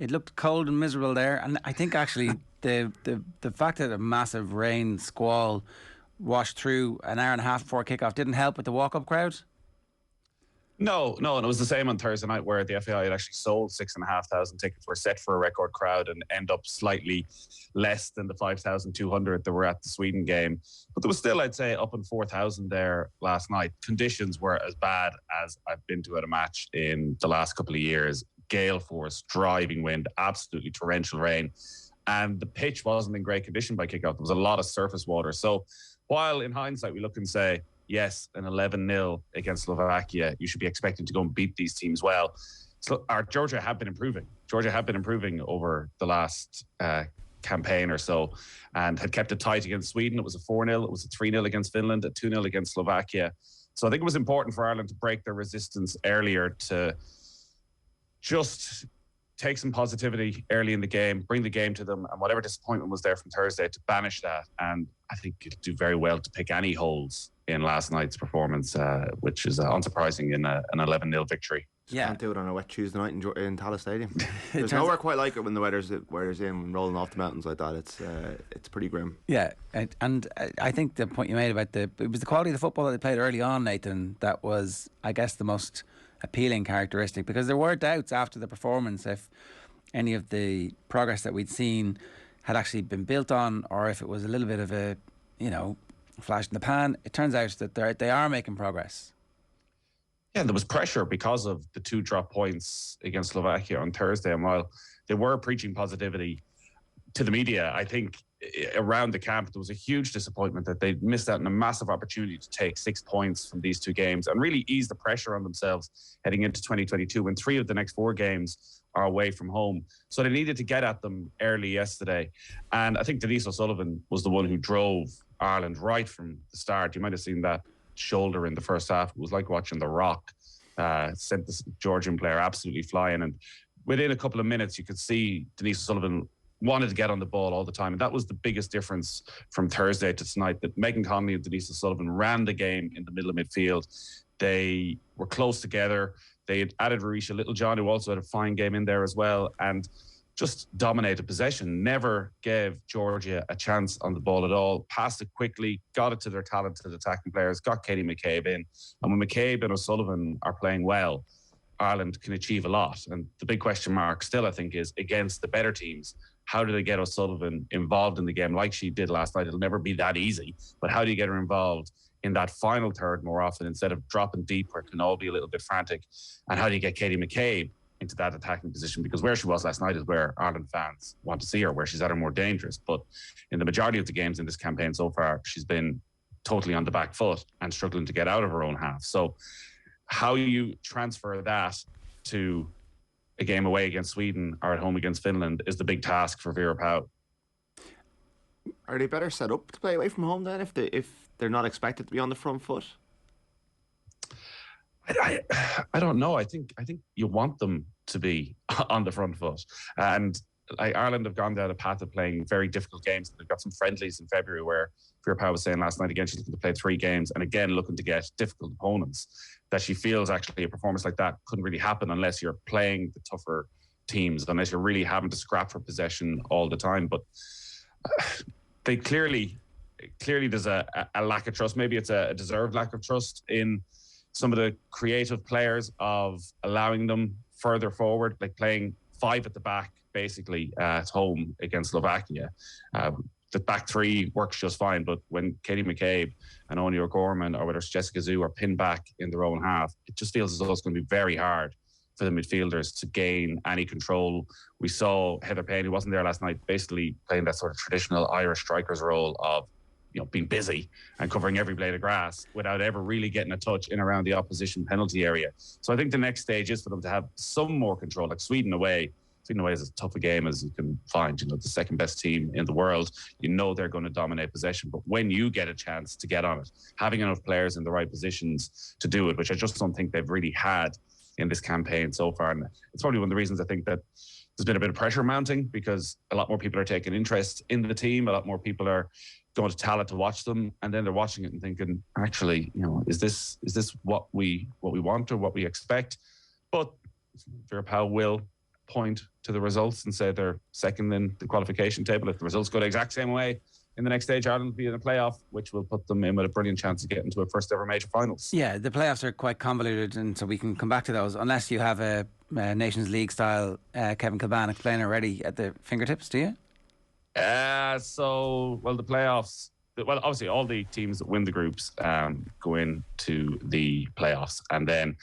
It looked cold and miserable there, and I think actually the fact that a massive rain squall washed through an hour and a half before kickoff didn't help with the walk-up crowd. No, and it was the same on Thursday night where the FAI had actually sold 6,500 tickets, were set for a record crowd and end up slightly less than the 5,200 that were at the Sweden game. But there was still, I'd say, up in 4,000 there last night. Conditions were as bad as I've been to at a match in the last couple of years. Gale force, driving wind, absolutely torrential rain. And the pitch wasn't in great condition by kickoff. There was a lot of surface water. So while in hindsight we look and say, yes, an 11-0 against Slovakia, you should be expecting to go and beat these teams well. So Georgia have been improving. Georgia have been improving over the last campaign or so and had kept it tight against Sweden. It was a 4-0. It was a 3-0 against Finland, a 2-0 against Slovakia. So I think it was important for Ireland to break their resistance earlier, to just take some positivity early in the game, bring the game to them, and whatever disappointment was there from Thursday, to banish that. And I think it'll do very well to pick any holes in last night's performance, which is unsurprising in an 11-0 victory. Yeah, can't do it on a wet Tuesday night in Tallaght Stadium. There's nowhere quite like it when the weather's in, rolling off the mountains like that. It's pretty grim. Yeah, and I think the point you made about it was the quality of the football that they played early on, Nathan, that was, I guess, the most appealing characteristic, because there were doubts after the performance if any of the progress that we'd seen had actually been built on, or if it was a little bit of a, flash in the pan. It turns out that they are making progress. Yeah, there was pressure because of the 2 drop points against Slovakia on Thursday. And while they were preaching positivity to the media, I think around the camp there was a huge disappointment that they missed out on a massive opportunity to take 6 points from these 2 games and really ease the pressure on themselves heading into 2022, when 3 of the next 4 games are away from home. So they needed to get at them early yesterday. And I think Denise O'Sullivan was the one who drove Ireland right from the start. You might have seen that shoulder in the first half. It was like watching The Rock. Sent the Georgian player absolutely flying. And within a couple of minutes, you could see Denise O'Sullivan wanted to get on the ball all the time. And that was the biggest difference from Thursday to tonight, that Megan Connolly and Denise O'Sullivan ran the game in the middle of midfield. They were close together. They had added Ruisha Littlejohn, who also had a fine game in there as well, and just dominated possession, never gave Georgia a chance on the ball at all, passed it quickly, got it to their talented attacking players, got Katie McCabe in. And when McCabe and O'Sullivan are playing well, Ireland can achieve a lot. And the big question mark still, I think, is against the better teams. How do they get O'Sullivan involved in the game like she did last night? It'll never be that easy, but how do you get her involved in that final third more often instead of dropping deep where it can all be a little bit frantic? And how do you get Katie McCabe into that attacking position? Because where she was last night is where Ireland fans want to see her, where she's at her more dangerous. But in the majority of the games in this campaign so far, she's been totally on the back foot and struggling to get out of her own half. So how you transfer that to a game away against Sweden or at home against Finland is the big task for Vera Pauw. Are they better set up to play away from home then, if they're not expected to be on the front foot? I don't know. I think you want them to be on the front foot. And Ireland have gone down a path of playing very difficult games. They've got some friendlies in February where Vera Pauw was saying last night, again, she's looking to play 3 games and again looking to get difficult opponents, that she feels actually a performance like that couldn't really happen unless you're playing the tougher teams, unless you're really having to scrap for possession all the time. But they clearly there's a lack of trust. Maybe it's a deserved lack of trust in some of the creative players, of allowing them further forward, like playing 5 at the back basically at home against Slovakia. The back 3 works just fine, but when Katie McCabe and Oni O'Gorman, or whether it's Jessica Zhu, are pinned back in their own half, it just feels as though it's going to be very hard for the midfielders to gain any control. We saw Heather Payne, who wasn't there last night, basically playing that sort of traditional Irish striker's role of, being busy and covering every blade of grass without ever really getting a touch in around the opposition penalty area. So I think the next stage is for them to have some more control. Like Sweden away is as tough a game as you can find. The second best team in the world. They're going to dominate possession. But when you get a chance to get on it, having enough players in the right positions to do it, which I just don't think they've really had in this campaign so far. And it's probably one of the reasons I think that there's been a bit of pressure mounting, because a lot more people are taking interest in the team. A lot more people are going to Tallaght to watch them, and then they're watching it and thinking, actually, is this what we want or what we expect? But Vera Pauw will point to the results and say they're second in the qualification table. If the results go the exact same way in the next stage, Ireland will be in a playoff, which will put them in with a brilliant chance of getting to a first ever major finals. Yeah, the playoffs are quite convoluted, and so we can come back to those unless you have a Nations League style Kevin Kilbane explainer already at the fingertips, do you? The playoffs, obviously all the teams that win the groups go into the playoffs, and then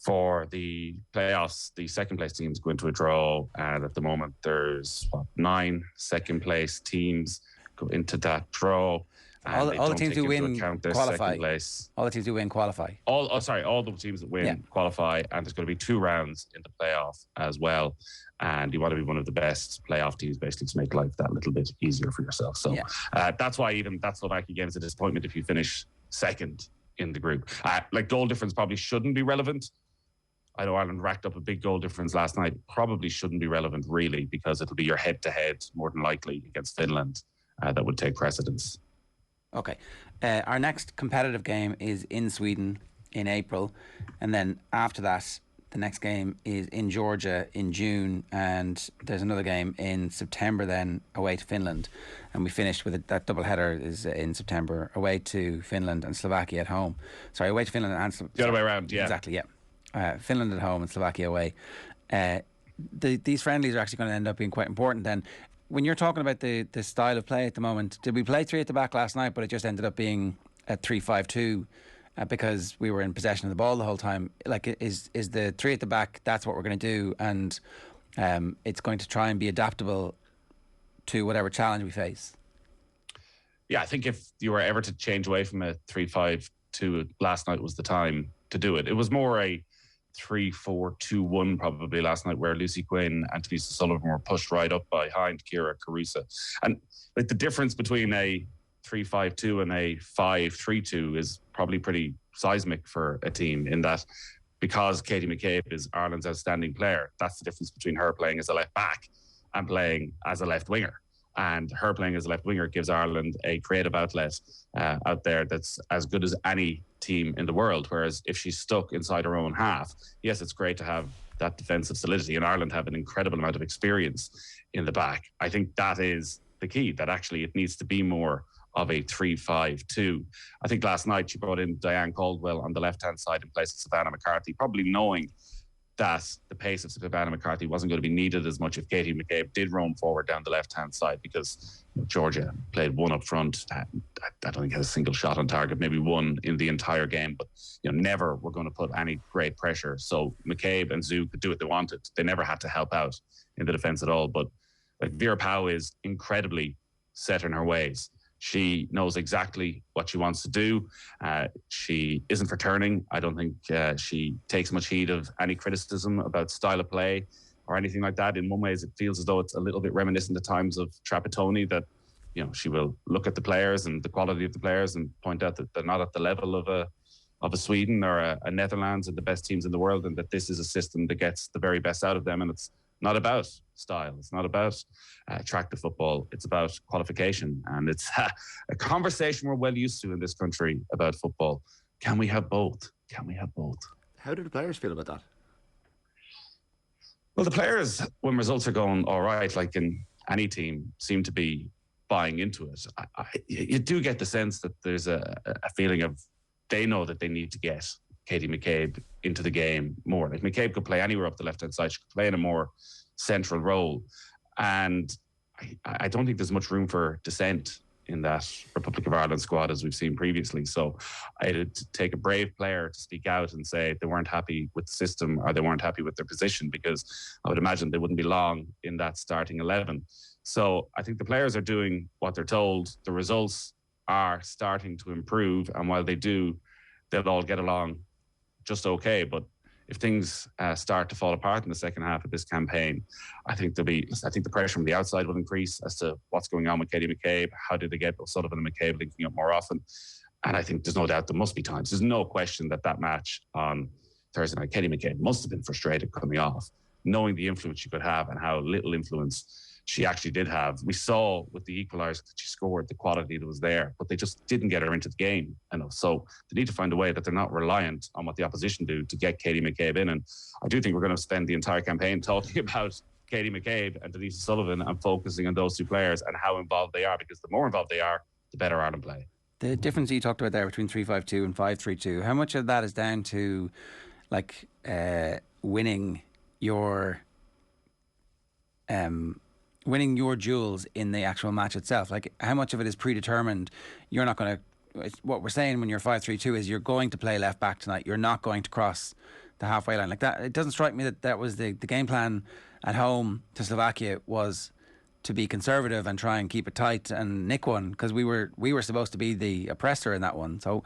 for the playoffs, the second place teams go into a draw, and at the moment there's 9 second place teams go into that draw. All the teams who win qualify. All the teams who win qualify. All the teams that win qualify, and there's going to be 2 rounds in the playoff as well. And you want to be one of the best playoff teams, basically, to make life that little bit easier for yourself. So that's why even that Slovakia game is a disappointment if you finish second in the group. Goal difference probably shouldn't be relevant. I know Ireland racked up a big goal difference last night. Probably shouldn't be relevant, really, because it'll be your head-to-head, more than likely, against Finland that would take precedence. Okay. Our next competitive game is in Sweden in April. And then after that, the next game is in Georgia in June. And there's another game in September then away to Finland. And we finished with that double header is in September away to Finland and Slovakia at home. Sorry, away to Finland and the other way around, yeah. Exactly, yeah. Finland at home and Slovakia away. These friendlies are actually going to end up being quite important then. When you're talking about the style of play at the moment, did we play 3 at the back last night, but it just ended up being a 3-5-2 because we were in possession of the ball the whole time? Like, is the 3 at the back, that's what we're going to do, and it's going to try and be adaptable to whatever challenge we face? Yeah, I think if you were ever to change away from a 3-5-2, last night was the time to do it. It was more a 3-4-2-1 probably last night, where Lucy Quinn and Denise Sullivan were pushed right up behind Ciara Carusa. And the difference between a 3-5-2 and a 5-3-2 is probably pretty seismic for a team, in that because Katie McCabe is Ireland's outstanding player, that's the difference between her playing as a left back and playing as a left winger. And her playing as a left winger gives Ireland a creative outlet out there that's as good as any team in the world. Whereas if she's stuck inside her own half, yes, it's great to have that defensive solidity, and Ireland have an incredible amount of experience in the back. I think that is the key, that actually it needs to be more of a 3-5-2. I think last night she brought in Diane Caldwell on the left-hand side in place of Savannah McCarthy, probably knowing that the pace of Savannah McCarthy wasn't going to be needed as much if Katie McCabe did roam forward down the left-hand side, because Georgia played 1 up front. I don't think had a single shot on target, maybe 1 in the entire game, but never were going to put any great pressure. So McCabe and Zoo could do what they wanted. They never had to help out in the defence at all. But Vera Pauw is incredibly set in her ways. She knows exactly what she wants to do. She isn't for turning. I don't think she takes much heed of any criticism about style of play or anything like that. In one ways, it feels as though it's a little bit reminiscent at times of Trapattoni, that she will look at the players and the quality of the players and point out that they're not at the level of a Sweden or a Netherlands and the best teams in the world, and that this is a system that gets the very best out of them. And it's not about style. It's not about attractive football. It's about qualification. And it's a conversation we're well used to in this country about football. Can we have both? Can we have both? How do the players feel about that? Well, the players, when results are going all right, like in any team, seem to be buying into it. You do get the sense that there's a feeling of they know that they need to get Katie McCabe into the game more. Like, McCabe could play anywhere up the left-hand side. She could play in a more central role. And I don't think there's much room for dissent in that Republic of Ireland squad, as we've seen previously. So it'd take a brave player to speak out and say they weren't happy with the system or they weren't happy with their position, because I would imagine they wouldn't be long in that starting 11. So I think the players are doing what they're told. The results are starting to improve, and while they do, they'll all get along just okay. But if things start to fall apart in the second half of this campaign, I think the pressure from the outside will increase as to what's going on with Katie McCabe. How did they get Sullivan and McCabe linking up more often? And I think there's no doubt there must be times. There's no question that match on Thursday night, Katie McCabe must have been frustrated coming off. knowing the influence she could have and how little influence she actually did have. We saw with the equaliser that she scored, the quality that was there, but they just didn't get her into the game enough. So they need to find a way that they're not reliant on what the opposition do to get Katie McCabe in. And I do think we're going to spend the entire campaign talking about Katie McCabe and Denise Sullivan and focusing on those two players and how involved they are, because the more involved they are, the better Ireland play. The difference you talked about there between 3-5-2 and 5-3-2, how much of that is down to like winning your duels in the actual match itself? Like, how much of it is predetermined? You're not going to, what we're saying when you're 5-3-2 is you're going to play left back tonight. You're not going to cross the halfway line like that. It doesn't strike me that was the game plan at home to Slovakia, was to be conservative and try and keep it tight and nick one, because we were supposed to be the oppressor in that one. So,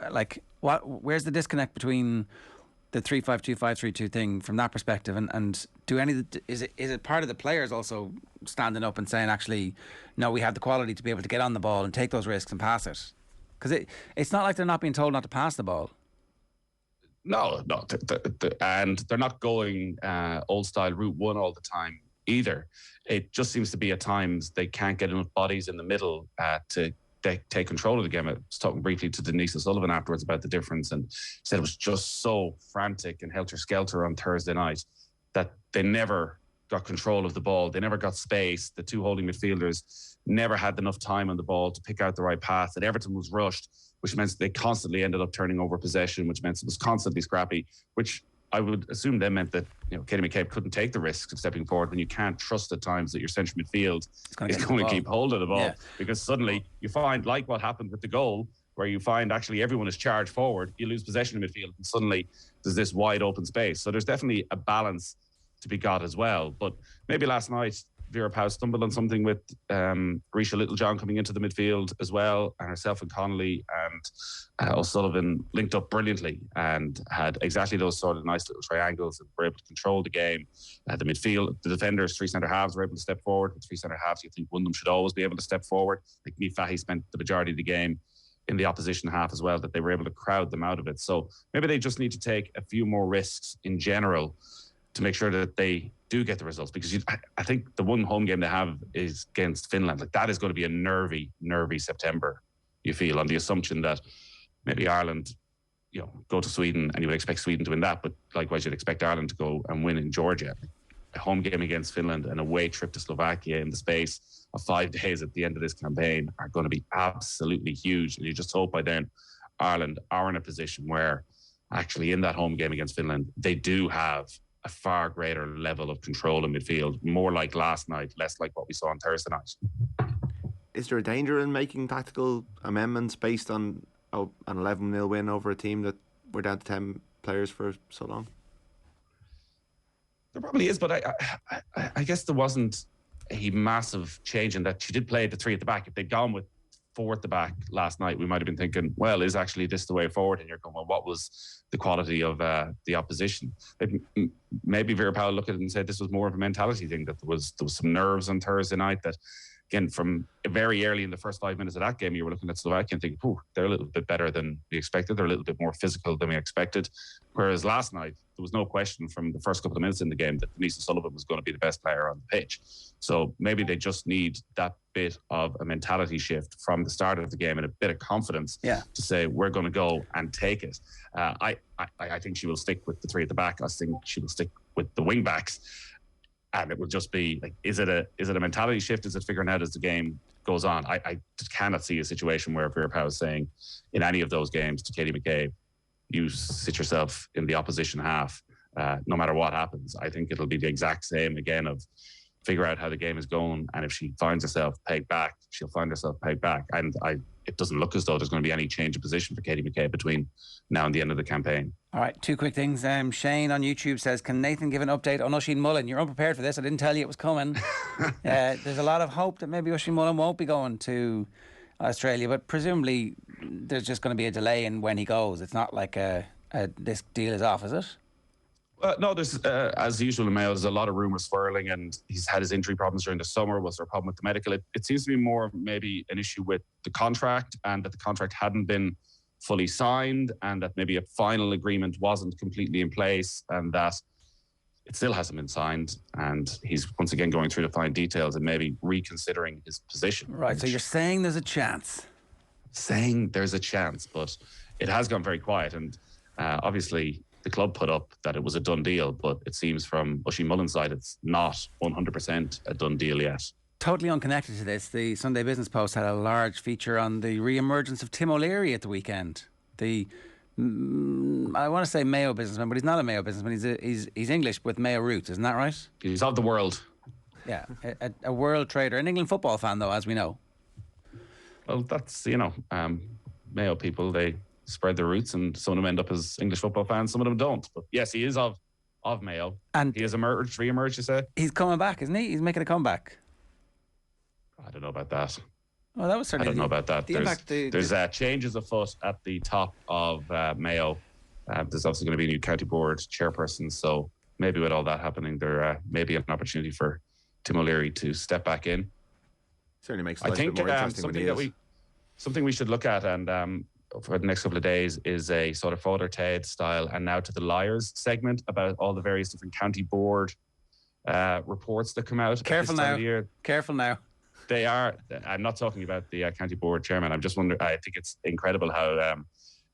like, where's the disconnect between the 3-5-2, 5-3-2 thing from that perspective, and do any is it part of the players also standing up and saying, actually, no, we have the quality to be able to get on the ball and take those risks and pass it? Because it's not like they're not being told not to pass the ball. No, and they're not going old style route one all the time either. It just seems to be at times they can't get enough bodies in the middle to take control of the game. I was talking briefly to Denise Sullivan afterwards about the difference, and said it was just so frantic and helter-skelter on Thursday night that they never got control of the ball. They never got space. The two holding midfielders never had enough time on the ball to pick out the right path, and Everton was rushed, which meant they constantly ended up turning over possession, which meant it was constantly scrappy, which I would assume then meant that, you know, Katie McCabe couldn't take the risk of stepping forward when you can't trust at times that your central midfield is going to keep hold of the ball. Yeah. Because suddenly you find, like what happened with the goal, where you find actually everyone is charged forward, you lose possession in midfield, and suddenly there's this wide open space. So there's definitely a balance to be got as well. But maybe last night Vera Pauw stumbled on something with Risha Littlejohn coming into the midfield as well, and herself and Connolly and O'Sullivan linked up brilliantly and had exactly those sort of nice little triangles and were able to control the game. The midfield, the defenders, three centre halves were able to step forward. The three centre halves, you think one of them should always be able to step forward. Like Niamh Fahey spent the majority of the game in the opposition half as well, that they were able to crowd them out of it. So maybe they just need to take a few more risks in general to make sure that they do get the results, because I think the one home game they have is against Finland. Like, that is going to be a nervy September, you feel, on the assumption that maybe Ireland, you know, go to Sweden and you would expect Sweden to win that, but likewise you'd expect Ireland to go and win in Georgia. A home game against Finland and a away trip to Slovakia in the space of 5 days at the end of this campaign are going to be absolutely huge, and you just hope by then Ireland are in a position where actually in that home game against Finland they do have a far greater level of control in midfield, more like last night, less like what we saw on Thursday night. Is there a danger in making tactical amendments based on an 11-0 win over a team that were down to 10 players for so long? There probably is, but I guess there wasn't a massive change in that. She did play the three at the back. If they'd gone with four at the back last night, we might have been thinking, well, is actually this the way forward? And you're going, well, what was the quality of the opposition? Maybe Vera Pauw looked at it and said this was more of a mentality thing, that there was some nerves on Thursday night that, again, from very early in the first 5 minutes of that game, you were looking at Slovakia and thinking, oh, they're a little bit better than we expected. They're a little bit more physical than we expected. Whereas last night, there was no question from the first couple of minutes in the game that Denise Sullivan was going to be the best player on the pitch. So maybe they just need that bit of a mentality shift from the start of the game and a bit of confidence to say, we're going to go and take it. I think she will stick with the three at the back. I think she will stick with the wing backs. And it will just be like, is it a mentality shift? Is it figuring out as the game goes on? I just cannot see a situation where Vera Pauw is saying in any of those games to Katie McCabe, you sit yourself in the opposition half, no matter what happens. I think it'll be the exact same again of figure out how the game is going. And if she finds herself pegged back, she'll find herself pegged back. And it doesn't look as though there's going to be any change of position for Katie McCabe between now and the end of the campaign. All right, two quick things. Shane on YouTube says, can Nathan give an update on Oisin Mullin? You're unprepared for this. I didn't tell you it was coming. There's a lot of hope that maybe Oisin Mullin won't be going to Australia, but presumably there's just going to be a delay in when he goes. It's not like this deal is off, is it? No, there's, as usual in Mayo, there's a lot of rumours swirling, and he's had his injury problems during the summer. Was there a problem with the medical? It seems to be more maybe an issue with the contract, and that the contract hadn't been fully signed, and that maybe a final agreement wasn't completely in place, and that it still hasn't been signed, and he's once again going through the fine details and maybe reconsidering his position. Right, so you're saying there's a chance? Saying there's a chance, but it has gone very quiet. And obviously the club put up that it was a done deal, but it seems from Oisin Mullin's side it's not 100% a done deal yet. Totally unconnected to this, the Sunday Business Post had a large feature on the re-emergence of Tim O'Leary at the weekend. I want to say Mayo businessman, but he's not a Mayo businessman. He's English with Mayo roots, isn't that right? He's of the world. Yeah, a world trader, an England football fan though, as we know. Well, that's, Mayo people, they spread their roots, and some of them end up as English football fans, some of them don't. But yes, he is of Mayo. And he has re-emerged, you say? He's coming back, isn't he? He's making a comeback. I don't know about that. Well, that was certainly. I don't know about that. There's changes afoot at the top of Mayo. There's obviously going to be a new county board chairperson, so maybe with all that happening, there may be an opportunity for Tim O'Leary to step back in. Certainly makes life a bit more interesting. Something we should look at, and for the next couple of days, is a sort of Father Ted style and now to the liars segment about all the various different county board reports that come out. Careful now. Careful now. They are. I'm not talking about the county board chairman. I'm just wondering. I think it's incredible how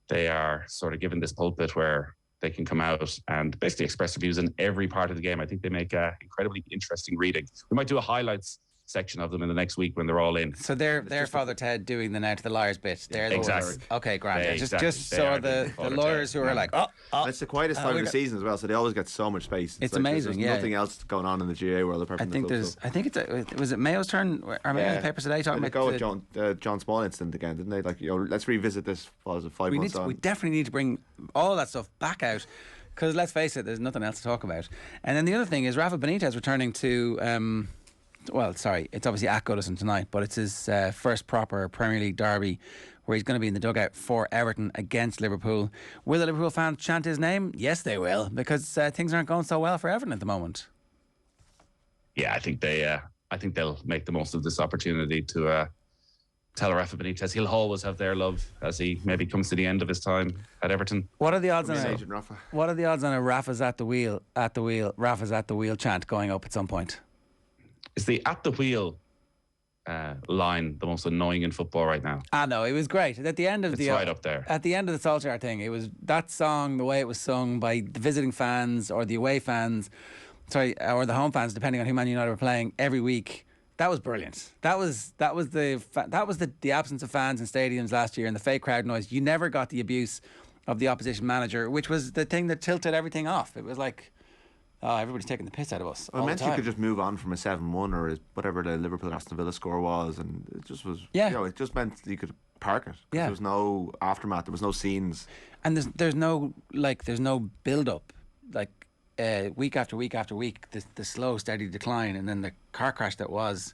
they are sort of given this pulpit where they can come out and basically express their views in every part of the game. I think they make incredibly interesting reading. We might do a highlights section of them in the next week when they're all in. So they're Father Ted doing the now to the liars bit. They're the exactly. Okay, grand. Yeah, exactly. Just so the lawyers who are like, oh. It's the quietest time of the season as well, so they always get so much space. It's like There's amazing. nothing else going on in the GA world apart from I think was it Mayo's turn? Or maybe the papers today talking about with John Small incident again, didn't they? Like, let's revisit this. Was it 5 months on? We definitely need to bring all that stuff back out. Because let's face it, there's nothing else to talk about. And then the other thing is Rafa Benitez returning to. It's obviously at Goodison tonight, but it's his first proper Premier League derby where he's going to be in the dugout for Everton against Liverpool. Will the Liverpool fans chant his name? Yes, they will, because things aren't going so well for Everton at the moment. Yeah, I think they'll make the most of this opportunity to tell Rafa Benitez he'll always have their love as he maybe comes to the end of his time at Everton. What are the odds on a Rafa's at the wheel, Rafa's at the wheel chant going up at some point? Is the at the wheel line the most annoying in football right now? No, it was great. At the end of it's right up there. At the end of the Solskjaer thing, it was that song, the way it was sung by the visiting fans or the away fans, or the home fans, depending on who Man United were playing every week. That was brilliant. That was the absence of fans in stadiums last year and the fake crowd noise. You never got the abuse of the opposition manager, which was the thing that tilted everything off. It was like, everybody's taking the piss out of us. Well, it meant you could just move on from a 7-1 or whatever the Liverpool Aston Villa score was, and it just was. Yeah. It just meant you could park it. Yeah. There was no aftermath. There was no scenes. And there's no build up. Week after week after week, the slow, steady decline, and then the car crash that was.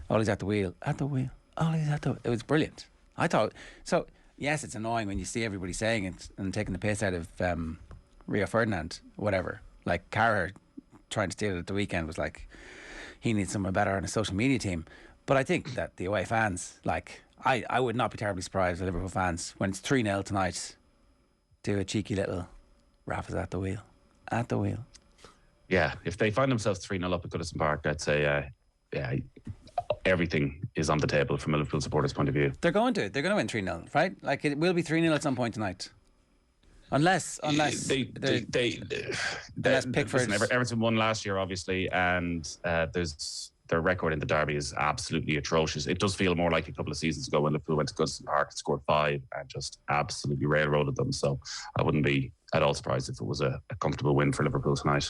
Ollie's at the wheel. Ollie's at the wheel. It was brilliant. I thought so. Yes, it's annoying when you see everybody saying it and taking the piss out of Rio Ferdinand, whatever. Like Carragher trying to steal it at the weekend was like he needs someone better on his social media team. But I think that the away fans, I would not be terribly surprised if Liverpool fans, when it's 3-0 tonight, do a cheeky little Rafa's at the wheel. At the wheel. Yeah, if they find themselves 3-0 up at Goodison Park, I'd say everything is on the table from a Liverpool supporters' point of view. They're going to win 3-0, right? Like, it will be 3-0 at some point tonight. Unless Pickford. Listen, Everton won last year, obviously, and their record in the derby is absolutely atrocious. It does feel more like a couple of seasons ago when Liverpool went to Goodison Park and scored 5 and just absolutely railroaded them. So I wouldn't be at all surprised if it was a comfortable win for Liverpool tonight.